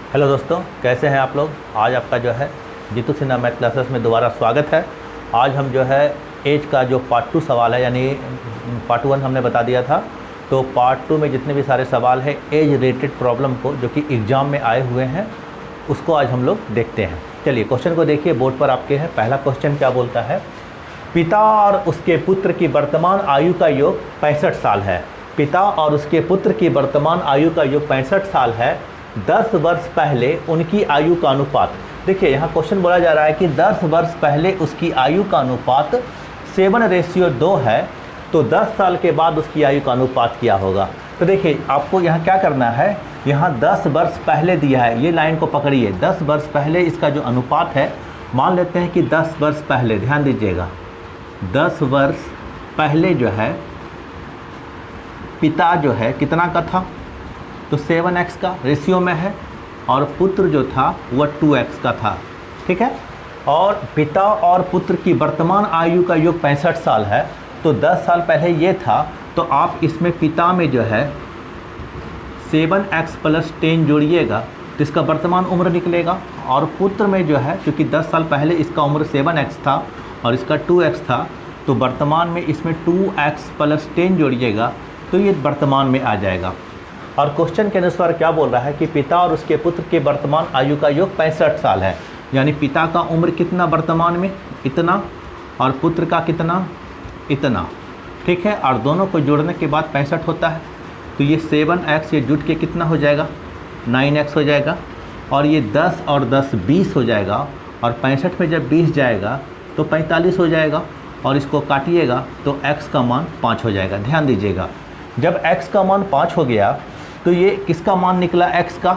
Hello दोस्तों, कैसे हैं आप लोग। आज आपका जो है जीतू सिन्हा मैथ क्लासेस में दोबारा स्वागत है। आज हम जो है एज का जो पार्ट 2 सवाल है, यानी पार्ट 1 हमने बता दिया था, तो पार्ट 2 में जितने भी सारे सवाल हैं एज रिलेटेड प्रॉब्लम को जो कि एग्ज़ाम में आए हुए हैं उसको आज हम लोग देखते हैं। चलिए क्वेश्चन को देखिए, बोर्ड पर आपके है। पहला क्वेश्चन क्या बोलता है, पिता और उसके पुत्र की वर्तमान आयु का योग 65 साल है। पिता और उसके पुत्र की वर्तमान आयु का योग 65 साल है। 10 वर्ष पहले उनकी आयु का अनुपात, देखिए यहाँ क्वेश्चन बोला जा रहा है कि 10 वर्ष पहले उसकी आयु का अनुपात 7:2 है, तो 10 साल के बाद उसकी आयु का अनुपात क्या होगा। तो देखिए आपको यहाँ क्या करना है, यहाँ 10 वर्ष पहले दिया है, ये लाइन को पकड़िए। 10 वर्ष पहले इसका जो अनुपात है, मान लेते हैं कि 10 वर्ष पहले, ध्यान दीजिएगा, 10 वर्ष पहले जो है पिता जो है कितना का था, तो 7x का रेशियो में है, और पुत्र जो था वह 2x का था। ठीक है, और पिता और पुत्र की वर्तमान आयु का योग 65 साल है, तो 10 साल पहले ये था, तो आप इसमें पिता में जो है 7x + 10 जोड़िएगा तो इसका वर्तमान उम्र निकलेगा, और पुत्र में जो है क्योंकि 10 साल पहले इसका उम्र 7x था और इसका 2x था, तो वर्तमान में इसमें 2x + 10 जोड़िएगा तो ये वर्तमान में आ जाएगा। और क्वेश्चन के अनुसार क्या बोल रहा है कि पिता और उसके पुत्र के वर्तमान आयु का योग 65 साल है, यानी पिता का उम्र कितना वर्तमान में, इतना, और पुत्र का कितना, इतना। ठीक है, और दोनों को जोड़ने के बाद 65 होता है, तो ये 7x ये जुट के कितना हो जाएगा, 9x हो जाएगा, और ये 10 और 10 20 हो जाएगा, और 65 में जब 20 जाएगा तो 45 हो जाएगा, और इसको काटिएगा तो x का मान 5 हो जाएगा। ध्यान दीजिएगा, जब x का मान 5 हो गया तो ये किसका मान निकला, x का,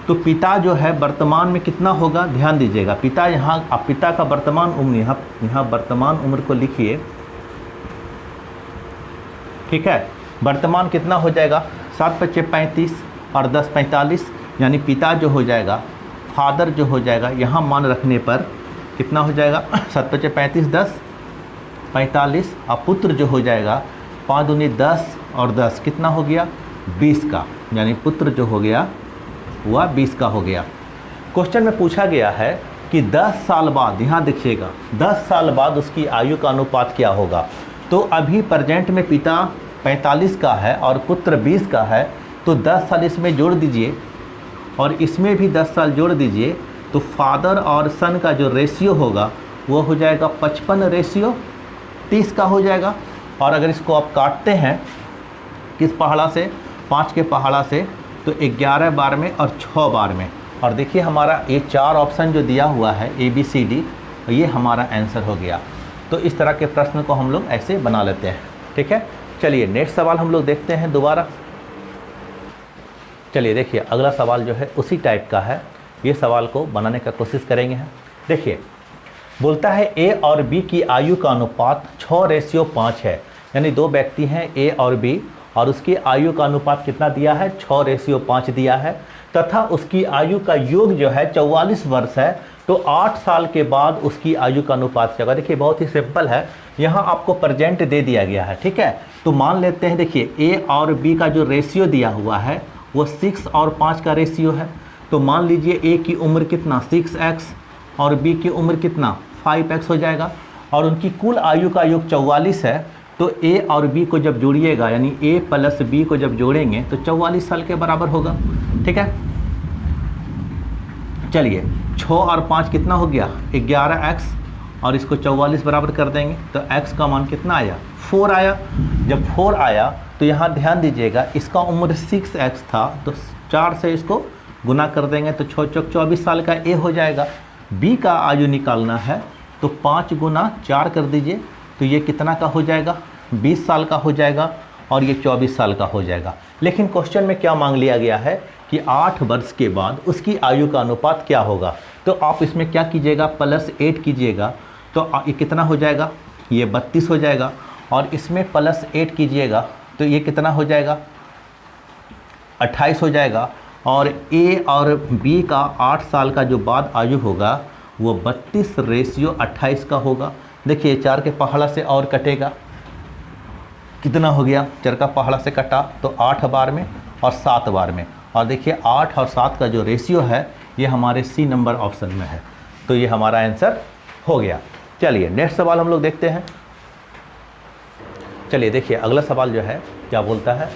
तो पिता जो है वर्तमान में कितना होगा, ध्यान दीजिएगा, पिता यहाँ, आप पिता का वर्तमान उम्र यहाँ वर्तमान उम्र को लिखिए। ठीक है, वर्तमान कितना हो जाएगा, 7 × 5 = 35 और 10 = 45, यानी पिता जो हो जाएगा, फादर जो हो जाएगा, यहाँ मान रखने पर कितना हो जाएगा, 7 × 5 = 35, 10 = 45, और पुत्र जो हो जाएगा 5 दूनी 10 और 10 कितना हो गया, 20 का, यानी पुत्र जो हो गया वह 20 का हो गया। क्वेश्चन में पूछा गया है कि 10 साल बाद, यहाँ देखिएगा, 10 साल बाद उसकी आयु का अनुपात क्या होगा। तो अभी प्रेजेंट में पिता 45 का है और पुत्र 20 का है, तो 10 साल इसमें जोड़ दीजिए और इसमें भी 10 साल जोड़ दीजिए, तो फादर और सन का जो रेशियो होगा वो हो जाएगा 55:30 का हो जाएगा। और अगर इसको आप काटते हैं किस पहाड़ा से, 5 के पहाड़ा से, तो 11 बार में और 6 बार में, और देखिए हमारा ये 4 ऑप्शन जो दिया हुआ है ABCD, ये हमारा आंसर हो गया। तो इस तरह के प्रश्न को हम लोग ऐसे बना लेते हैं। ठीक है, चलिए नेक्स्ट सवाल हम लोग देखते हैं दोबारा। चलिए देखिए, अगला सवाल जो है उसी टाइप का है, ये सवाल को बनाने का कोशिश करेंगे हम। देखिए बोलता है A और B की आयु का अनुपात 6:5 है, यानी दो व्यक्ति हैं A और B, और उसकी आयु का अनुपात कितना दिया है, 6:5 दिया है, तथा उसकी आयु का योग जो है 44 वर्ष है, तो 8 साल के बाद उसकी आयु का अनुपात क्या होगा। देखिए बहुत ही सिंपल है, यहाँ आपको प्रेजेंट दे दिया गया है। ठीक है, तो मान लेते हैं, देखिए A और B का जो रेशियो दिया हुआ है वो 6 और 5 का रेशियो है, तो मान लीजिए A की उम्र कितना 6x और B की उम्र कितना 5x हो जाएगा, और उनकी कुल आयु का योग 44 है, तो A और B को जब जोड़िएगा, यानी A + B को जब जोड़ेंगे तो 44 साल के बराबर होगा। ठीक है, चलिए 6 और 5 कितना हो गया, 11x, और इसको 44 बराबर कर देंगे तो x का मान कितना आया, 4 आया। जब 4 आया तो यहाँ ध्यान दीजिएगा, इसका उम्र 6x था, तो 4 से इसको गुना कर देंगे तो 6 × 4 = 24 साल का A हो जाएगा। B का आयु निकालना है तो 5 × 4 कर दीजिए, तो ये कितना का हो जाएगा, 20 साल का हो जाएगा, और ये 24 साल का हो जाएगा। लेकिन क्वेश्चन में क्या मांग लिया गया है कि 8 वर्ष के बाद उसकी आयु का अनुपात क्या होगा। तो आप इसमें क्या कीजिएगा, +8 कीजिएगा, तो ये कितना हो जाएगा, ये 32 हो जाएगा, और इसमें +8 कीजिएगा तो ये कितना हो जाएगा, 28 हो जाएगा, और A और B का 8 साल का जो बाद आयु होगा वो 32:28 का होगा। देखिए 4 के पहाड़ा से और कटेगा, कितना हो गया, 4 का पहाड़ा से कटा तो 8 बार में और 7 बार में, और देखिए 8 और 7 का जो रेशियो है ये हमारे सी नंबर ऑप्शन में है। तो ये हमारा आंसर हो गया। चलिए नेक्स्ट सवाल हम लोग देखते हैं। चलिए देखिए अगला सवाल जो है क्या बोलता है,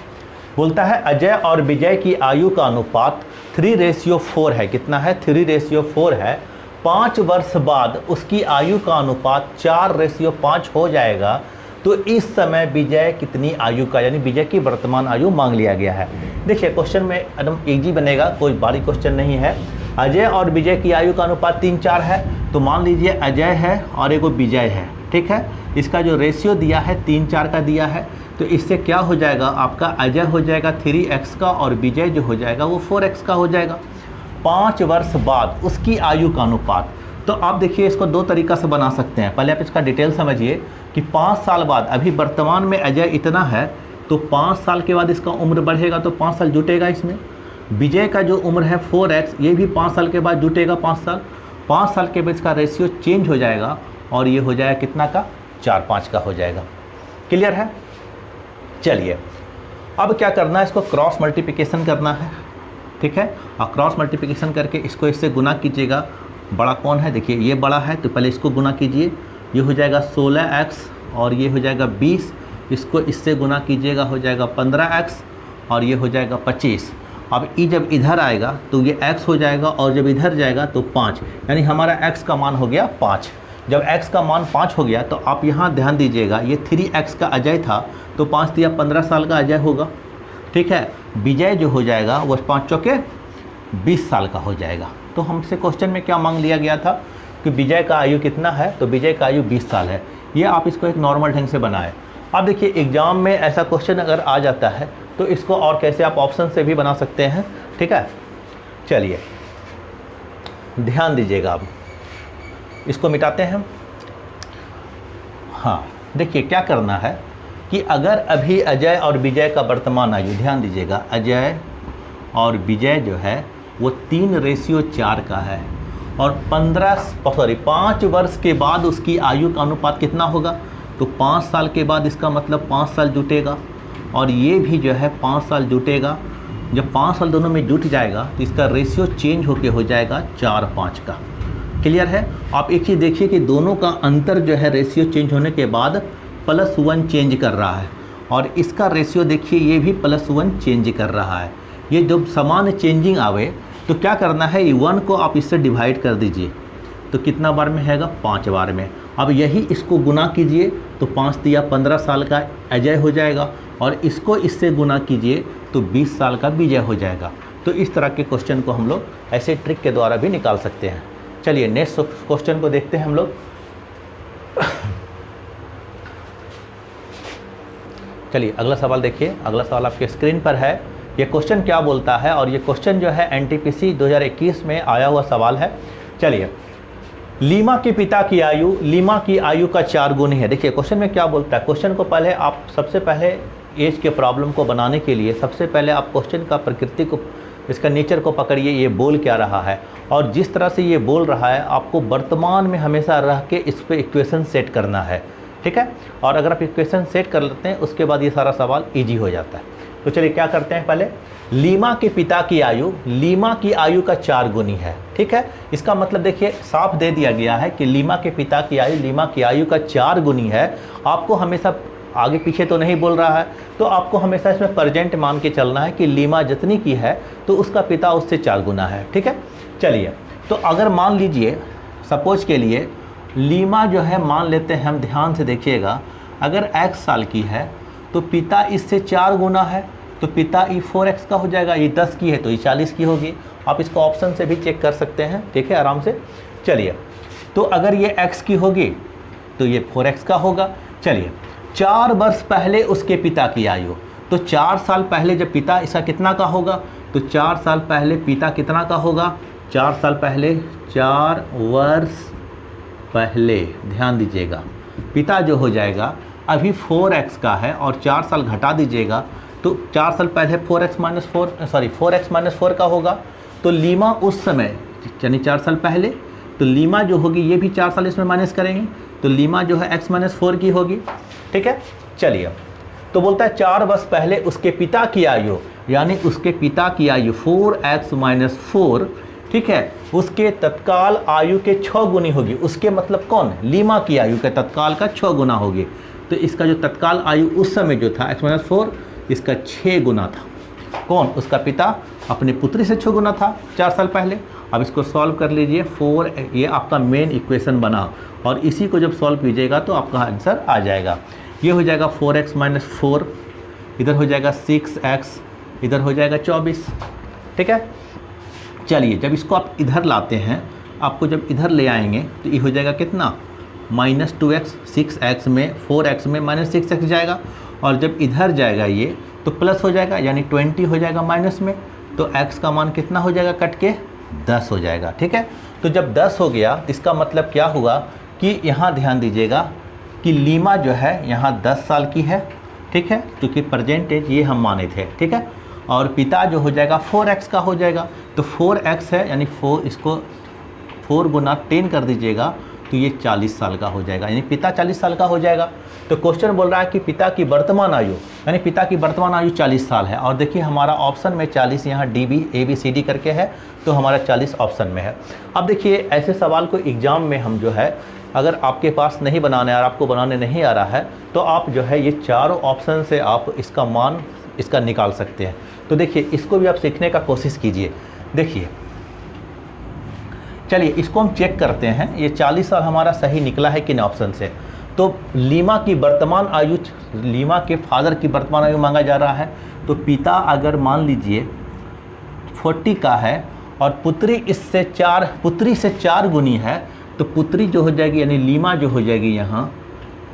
बोलता है अजय और विजय की आयु का अनुपात 3:4 है। कितना है? 3:4 है। 5 वर्ष बाद उसकी आयु का अनुपात 4:5 हो जाएगा। तो इस समय विजय कितनी आयु का, यानी विजय की वर्तमान आयु मांग लिया गया है। देखिए क्वेश्चन में एकदम इजी बनेगा, कोई भारी क्वेश्चन नहीं है। अजय और विजय की आयु का अनुपात 3:4 है। तो मान लीजिए अजय है और एक विजय है, ठीक है। इसका जो रेशियो दिया है 3:4 का दिया है। तो इससे क्या हो जाएगा, आपका अजय हो जाएगा 3x का और विजय जो हो जाएगा वो 4x का हो जाएगा। 5 वर्ष बाद उसकी आयु का अनुपात, तो आप देखिए इसको दो तरीक़ा से बना सकते हैं। पहले आप इसका डिटेल समझिए कि 5 साल बाद, अभी वर्तमान में अजय इतना है तो 5 साल के बाद इसका उम्र बढ़ेगा तो 5 साल जुटेगा इसमें। विजय का जो उम्र है 4x, ये भी 5 साल के बाद जुटेगा 5 साल। 5 साल के बाद इसका रेशियो चेंज हो जाएगा और ये हो जाएगा कितना का, 4-5 का हो जाएगा। क्लियर है? चलिए अब क्या करना है, इसको क्रॉस मल्टीप्लिकेशन करना है, ठीक है। और क्रॉस मल्टीप्लिकेशन करके इसको इससे गुना कीजिएगा। बड़ा कौन है, देखिए ये बड़ा है तो पहले इसको गुना कीजिए। ये हो जाएगा 16x और ये हो जाएगा 20। इसको इससे गुना कीजिएगा, हो जाएगा 15x और ये हो जाएगा 25। अब ई जब इधर आएगा तो ये x हो जाएगा और जब इधर जाएगा तो 5, यानी हमारा x का मान हो गया 5। जब x का मान 5 हो गया तो आप यहाँ ध्यान दीजिएगा, ये 3x का अजय था तो 5 दिया 15 साल का अजय होगा, ठीक है। विजय जो हो जाएगा वो 5 चौके 20 साल का हो जाएगा। तो हमसे क्वेश्चन में क्या मांग लिया गया था कि विजय का आयु कितना है, तो विजय का आयु 20 साल है। ये आप इसको एक नॉर्मल ढंग से बनाएं। अब देखिए एग्ज़ाम में ऐसा क्वेश्चन अगर आ जाता है तो इसको और कैसे आप ऑप्शन से भी बना सकते हैं, ठीक है। चलिए ध्यान दीजिएगा, अब इसको मिटाते हैं। हाँ देखिए क्या करना है कि अगर अभी अजय और विजय का वर्तमान आयु, ध्यान दीजिएगा, अजय और विजय जो है वो 3:4 का है और 5 वर्ष के बाद उसकी आयु का अनुपात कितना होगा, तो 5 साल के बाद इसका मतलब 5 साल जुटेगा और ये भी जो है 5 साल जुटेगा। जब 5 साल दोनों में जुट जाएगा तो इसका रेशियो चेंज होके हो जाएगा 4-5 का। क्लियर है? आप एक चीज़ देखिए कि दोनों का अंतर जो है रेशियो चेंज होने के बाद +1 चेंज कर रहा है और इसका रेशियो देखिए ये भी +1 चेंज कर रहा है। ये जब समान चेंजिंग आवे तो क्या करना है, 1 को आप इससे डिवाइड कर दीजिए तो कितना बार में हैगा, 5 बार में। अब यही इसको गुना कीजिए तो 5 दिया 15 साल का अजय हो जाएगा और इसको इससे गुना कीजिए तो 20 साल का विजय हो जाएगा। तो इस तरह के क्वेश्चन को हम लोग ऐसे ट्रिक के द्वारा भी निकाल सकते हैं। चलिए नेक्स्ट क्वेश्चन को देखते हैं हम लोग। चलिए अगला सवाल देखिए, अगला सवाल आपके स्क्रीन पर है। ये क्वेश्चन क्या बोलता है, और ये क्वेश्चन जो है एनटीपीसी 2021 में आया हुआ सवाल है। चलिए, लीमा के पिता की आयु लीमा की आयु का 4 गुनी है। देखिए क्वेश्चन में क्या बोलता है। क्वेश्चन को पहले आप सबसे पहले एज के प्रॉब्लम को बनाने के लिए सबसे पहले आप क्वेश्चन का प्रकृति को, इसका नेचर को पकड़िए, ये बोल क्या रहा है और जिस तरह से ये बोल रहा है आपको वर्तमान में हमेशा रह के इस पर इक्वेशन सेट करना है, ठीक है। और अगर आप इक्वेशन सेट कर लेते हैं उसके बाद ये सारा सवाल ईजी हो जाता है। तो चलिए क्या करते हैं, पहले लीमा के पिता की आयु लीमा की आयु का 4 गुनी है, ठीक है। इसका मतलब देखिए साफ दे दिया गया है कि लीमा के पिता की आयु लीमा की आयु का 4 गुनी है। आपको हमेशा आगे पीछे तो नहीं बोल रहा है, तो आपको हमेशा इसमें प्रेजेंट मान के चलना है कि लीमा जितनी की है तो उसका पिता उससे 4 गुना है, ठीक है। चलिए, तो अगर मान लीजिए सपोज के लिए लीमा जो है, मान लेते हैं हम, ध्यान से देखिएगा, अगर x साल की है तो पिता इससे 4 गुना है तो पिता ये 4x का हो जाएगा। ये 10 की है तो ये 40 की होगी। आप इसको ऑप्शन से भी चेक कर सकते हैं, ठीक है, आराम से। चलिए, तो अगर ये x की होगी तो ये 4x का होगा। चलिए, 4 वर्ष पहले उसके पिता की आयु, तो 4 साल पहले जब पिता इसका कितना का होगा, तो 4 साल पहले पिता कितना का होगा, 4 साल पहले, 4 वर्ष पहले, ध्यान दीजिएगा, पिता जो हो जाएगा अभी 4x का है और 4 साल घटा दीजिएगा तो 4 साल पहले 4x माइनस 4 का होगा। तो लीमा उस समय, यानी 4 साल पहले, तो लीमा जो होगी ये भी 4 साल इसमें माइनस करेंगे तो लीमा जो है x माइनस 4 की होगी, ठीक है। चलिए, तो बोलता है 4 वर्ष पहले उसके पिता की आयु, यानी उसके पिता की आयु 4x माइनस 4, ठीक है, उसके तत्काल आयु के 6 गुनी होगी। उसके मतलब कौन? लीमा की आयु के तत्काल का 6 गुना होगी। तो इसका जो तत्काल आयु उस समय जो था x-4, इसका 6 गुना था। कौन? उसका पिता अपनी पुत्री से 6 गुना था 4 साल पहले। अब इसको सॉल्व कर लीजिए। 4, ये आपका मेन इक्वेशन बना, और इसी को जब सॉल्व कीजिएगा तो आपका आंसर आ जाएगा। ये हो जाएगा 4x - 4, इधर हो जाएगा 6x, इधर हो जाएगा 24। ठीक है, चलिए जब इसको आप इधर लाते हैं, आपको जब इधर ले आएंगे तो ये हो जाएगा कितना? -2x, 6x में 4x में -6x जाएगा, और जब इधर जाएगा ये तो प्लस हो जाएगा, यानी 20 हो जाएगा माइनस में, तो x का मान कितना हो जाएगा? कट के 10 हो जाएगा। ठीक है, तो जब 10 हो गया इसका मतलब क्या हुआ कि यहाँ ध्यान दीजिएगा कि लीमा जो है यहाँ 10 साल की है। ठीक है, क्योंकि प्रेजेंट एज ये हम माने थे। ठीक है, और पिता जो हो जाएगा 4x का हो जाएगा, तो 4x है यानी 4, इसको 4 गुना 10 कर दीजिएगा तो ये 40 साल का हो जाएगा, यानी पिता 40 साल का हो जाएगा। तो क्वेश्चन बोल रहा है कि पिता की वर्तमान आयु, यानी पिता की वर्तमान आयु 40 साल है। और देखिए हमारा ऑप्शन में 40 यहाँ DB ABCD करके है, तो हमारा 40 ऑप्शन में है। अब देखिए ऐसे सवाल को एग्ज़ाम में हम जो है, अगर आपके पास नहीं बनाने और आपको बनाने नहीं आ रहा है, तो आप जो है ये चारों ऑप्शन से आप इसका मान इसका निकाल सकते हैं। तो देखिए इसको भी आप सीखने का कोशिश कीजिए। देखिए चलिए इसको हम चेक करते हैं, ये 40 साल हमारा सही निकला है किन ऑप्शन से। तो लीमा की वर्तमान आयु, लीमा के फादर की वर्तमान आयु मांगा जा रहा है। तो पिता अगर मान लीजिए 40 का है और पुत्री से 4 गुनी है, तो पुत्री जो हो जाएगी यानी लीमा जो हो जाएगी, यहाँ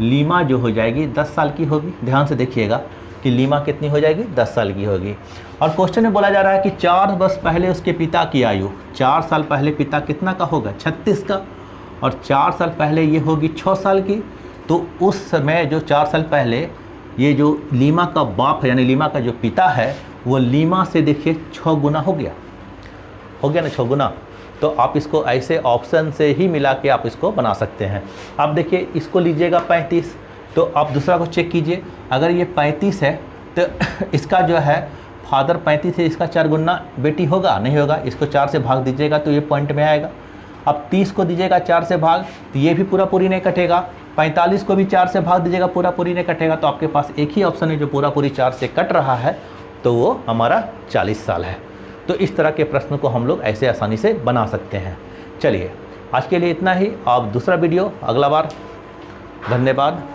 लीमा जो हो जाएगी 10 साल की होगी। ध्यान से देखिएगा कि लीमा कितनी हो जाएगी? 10 साल की होगी। और क्वेश्चन में बोला जा रहा है कि 4 वर्ष पहले उसके पिता की आयु, 4 साल पहले पिता कितना का होगा? 36 का, और 4 साल पहले ये होगी 6 साल की। तो उस समय जो 4 साल पहले ये जो लीमा का बाप है यानी लीमा का जो पिता है, वो लीमा से देखिए 6 गुना हो गया ना, 6 गुना। तो आप इसको ऐसे ऑप्शन से ही मिला के आप इसको बना सकते हैं। आप देखिए इसको लीजिएगा 35, तो आप दूसरा को चेक कीजिए। अगर ये 35 है तो इसका जो है फादर 35 है, इसका 4 गुना बेटी होगा? नहीं होगा। इसको 4 से भाग दीजिएगा तो ये पॉइंट में आएगा। अब 30 को दीजिएगा 4 से भाग, तो ये भी पूरा पूरी नहीं कटेगा। 45 को भी 4 से भाग दीजिएगा, पूरा पूरी नहीं कटेगा। तो आपके पास एक ही ऑप्शन है जो पूरा पूरी 4 से कट रहा है, तो वो हमारा 40 साल है। तो इस तरह के प्रश्न को हम लोग ऐसे आसानी से बना सकते हैं। चलिए आज के लिए इतना ही, आप दूसरा वीडियो अगला बार। धन्यवाद।